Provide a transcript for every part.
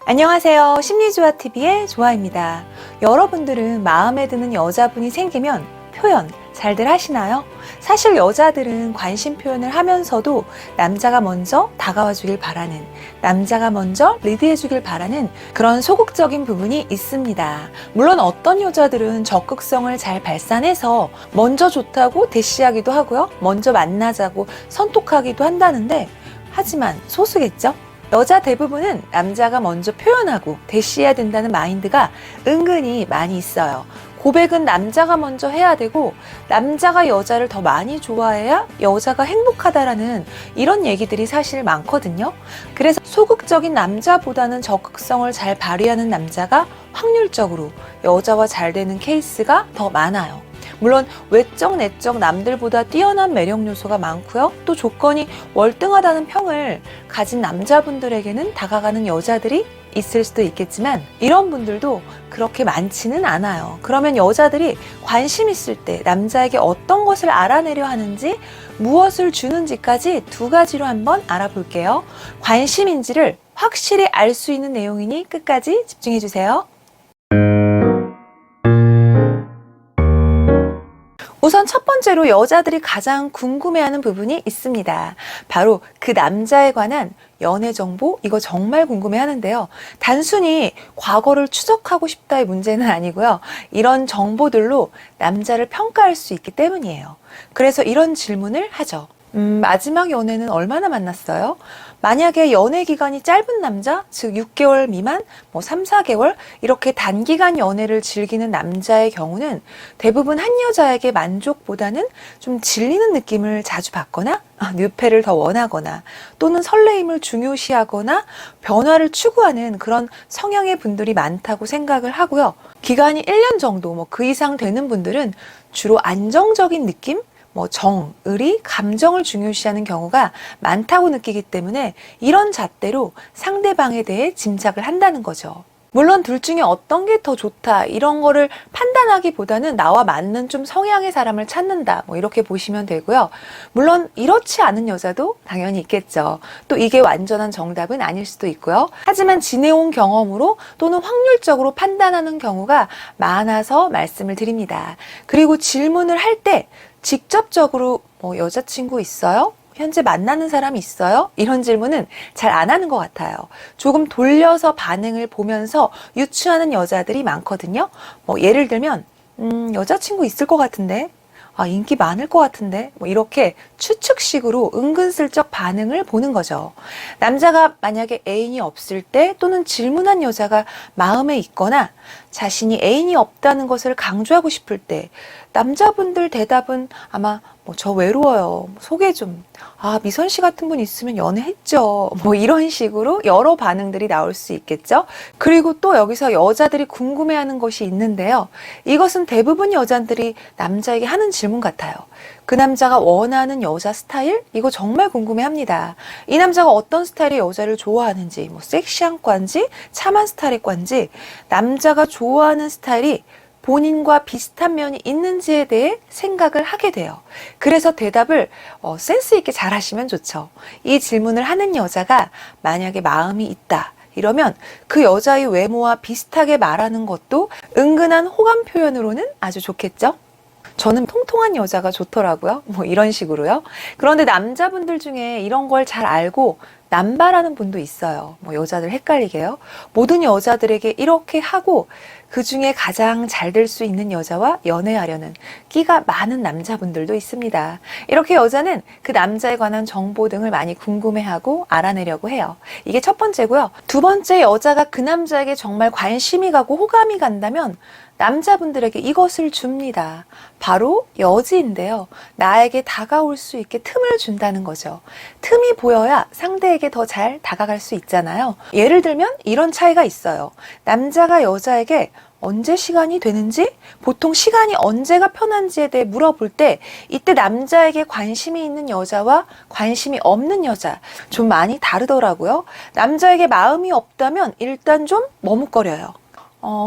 안녕하세요. 심리조화TV의 조아입니다. 여러분들은 마음에 드는 여자분이 생기면 표현 잘들 하시나요? 사실 여자들은 관심 표현을 하면서도 남자가 먼저 다가와 주길 바라는, 남자가 먼저 리드해 주길 바라는 그런 소극적인 부분이 있습니다. 물론 어떤 여자들은 적극성을 잘 발산해서 먼저 좋다고 대시하기도 하고요. 먼저 만나자고 선톡하기도 한다는데, 하지만 소수겠죠? 여자 대부분은 남자가 먼저 표현하고 대시해야 된다는 마인드가 은근히 많이 있어요. 고백은 남자가 먼저 해야 되고 남자가 여자를 더 많이 좋아해야 여자가 행복하다라는 이런 얘기들이 사실 많거든요. 그래서 소극적인 남자보다는 적극성을 잘 발휘하는 남자가 확률적으로 여자와 잘 되는 케이스가 더 많아요. 물론 외적 내적 남들보다 뛰어난 매력 요소가 많고요. 또 조건이 월등하다는 평을 가진 남자분들에게는 다가가는 여자들이 있을 수도 있겠지만 이런 분들도 그렇게 많지는 않아요. 그러면 여자들이 관심 있을 때 남자에게 어떤 것을 알아내려 하는지, 무엇을 주는지까지 두 가지로 한번 알아볼게요. 관심인지를 확실히 알 수 있는 내용이니 끝까지 집중해 주세요. 우선 첫 번째로 여자들이 가장 궁금해하는 부분이 있습니다. 바로 그 남자에 관한 연애 정보, 이거 정말 궁금해하는데요. 단순히 과거를 추적하고 싶다의 문제는 아니고요. 이런 정보들로 남자를 평가할 수 있기 때문이에요. 그래서 이런 질문을 하죠. 마지막 연애는 얼마나 만났어요? 만약에 연애 기간이 짧은 남자, 즉 6개월 미만, 3, 4개월 이렇게 단기간 연애를 즐기는 남자의 경우는 대부분 한 여자에게 만족보다는 좀 질리는 느낌을 자주 받거나 뉴페를 더 원하거나 또는 설레임을 중요시하거나 변화를 추구하는 그런 성향의 분들이 많다고 생각을 하고요. 기간이 1년 정도 그 이상 되는 분들은 주로 안정적인 느낌? 정, 의리, 감정을 중요시하는 경우가 많다고 느끼기 때문에 이런 잣대로 상대방에 대해 짐작을 한다는 거죠. 물론 둘 중에 어떤 게 더 좋다 이런 거를 판단하기보다는 나와 맞는 좀 성향의 사람을 찾는다 이렇게 보시면 되고요. 물론 이렇지 않은 여자도 당연히 있겠죠. 또 이게 완전한 정답은 아닐 수도 있고요. 하지만 지내온 경험으로 또는 확률적으로 판단하는 경우가 많아서 말씀을 드립니다. 그리고 질문을 할 때 직접적으로 여자친구 있어요? 현재 만나는 사람 있어요? 이런 질문은 잘 안 하는 것 같아요. 조금 돌려서 반응을 보면서 유추하는 여자들이 많거든요. 예를 들면 여자친구 있을 것 같은데, 인기 많을 것 같은데, 이렇게 추측식으로 은근슬쩍 반응을 보는 거죠. 남자가 만약에 애인이 없을 때 또는 질문한 여자가 마음에 있거나 자신이 애인이 없다는 것을 강조하고 싶을 때 남자분들 대답은 아마 저 외로워요. 소개 좀. 미선 씨 같은 분 있으면 연애했죠. 이런 식으로 여러 반응들이 나올 수 있겠죠. 그리고 또 여기서 여자들이 궁금해하는 것이 있는데요. 이것은 대부분 여자들이 남자에게 하는 질문 같아요. 그 남자가 원하는 여자 스타일? 이거 정말 궁금해합니다. 이 남자가 어떤 스타일의 여자를 좋아하는지, 섹시한 과인지, 참한 스타일의 과인지, 남자가 좋아하는 스타일이 본인과 비슷한 면이 있는지에 대해 생각을 하게 돼요. 그래서 대답을 센스 있게 잘 하시면 좋죠. 이 질문을 하는 여자가 만약에 마음이 있다. 이러면 그 여자의 외모와 비슷하게 말하는 것도 은근한 호감 표현으로는 아주 좋겠죠? 저는 통통한 여자가 좋더라고요. 이런 식으로요. 그런데 남자분들 중에 이런 걸 잘 알고 남발하는 분도 있어요. 여자들 헷갈리게요. 모든 여자들에게 이렇게 하고 그 중에 가장 잘 될 수 있는 여자와 연애하려는 끼가 많은 남자분들도 있습니다. 이렇게 여자는 그 남자에 관한 정보 등을 많이 궁금해하고 알아내려고 해요. 이게 첫 번째고요. 두 번째, 여자가 그 남자에게 정말 관심이 가고 호감이 간다면 남자분들에게 이것을 줍니다. 바로 여지인데요. 나에게 다가올 수 있게 틈을 준다는 거죠. 틈이 보여야 상대에게 더 잘 다가갈 수 있잖아요. 예를 들면 이런 차이가 있어요. 남자가 여자에게 언제 시간이 되는지, 보통 시간이 언제가 편한지에 대해 물어볼 때 이때 남자에게 관심이 있는 여자와 관심이 없는 여자 좀 많이 다르더라고요. 남자에게 마음이 없다면 일단 좀 머뭇거려요.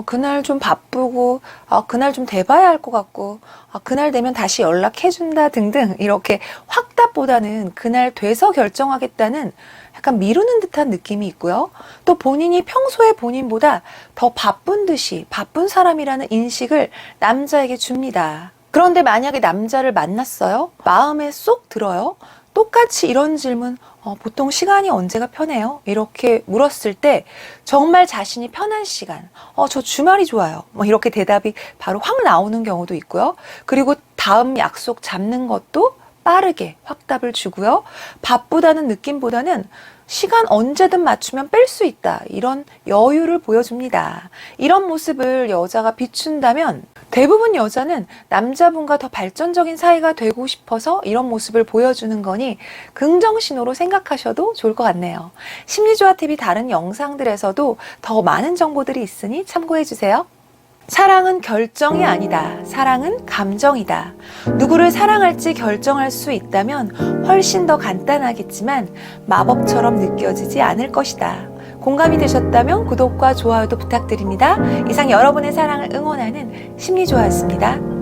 그날 좀 바쁘고, 그날 좀 돼봐야 할 것 같고, 그날 되면 다시 연락해준다 등등 이렇게 확답보다는 그날 돼서 결정하겠다는 약간 미루는 듯한 느낌이 있고요. 또 본인이 평소에 본인보다 더 바쁜 듯이 바쁜 사람이라는 인식을 남자에게 줍니다. 그런데 만약에 남자를 만났어요? 마음에 쏙 들어요? 똑같이 이런 질문, 보통 시간이 언제가 편해요? 이렇게 물었을 때 정말 자신이 편한 시간, 저 주말이 좋아요. 뭐 이렇게 대답이 바로 확 나오는 경우도 있고요. 그리고 다음 약속 잡는 것도 빠르게 확답을 주고요. 바쁘다는 느낌보다는 시간 언제든 맞추면 뺄 수 있다. 이런 여유를 보여줍니다. 이런 모습을 여자가 비춘다면 대부분 여자는 남자분과 더 발전적인 사이가 되고 싶어서 이런 모습을 보여주는 거니 긍정신호로 생각하셔도 좋을 것 같네요. 심리조화TV 다른 영상들에서도 더 많은 정보들이 있으니 참고해주세요. 사랑은 결정이 아니다. 사랑은 감정이다. 누구를 사랑할지 결정할 수 있다면 훨씬 더 간단하겠지만 마법처럼 느껴지지 않을 것이다. 공감이 되셨다면 구독과 좋아요도 부탁드립니다. 이상 여러분의 사랑을 응원하는 심리조화였습니다.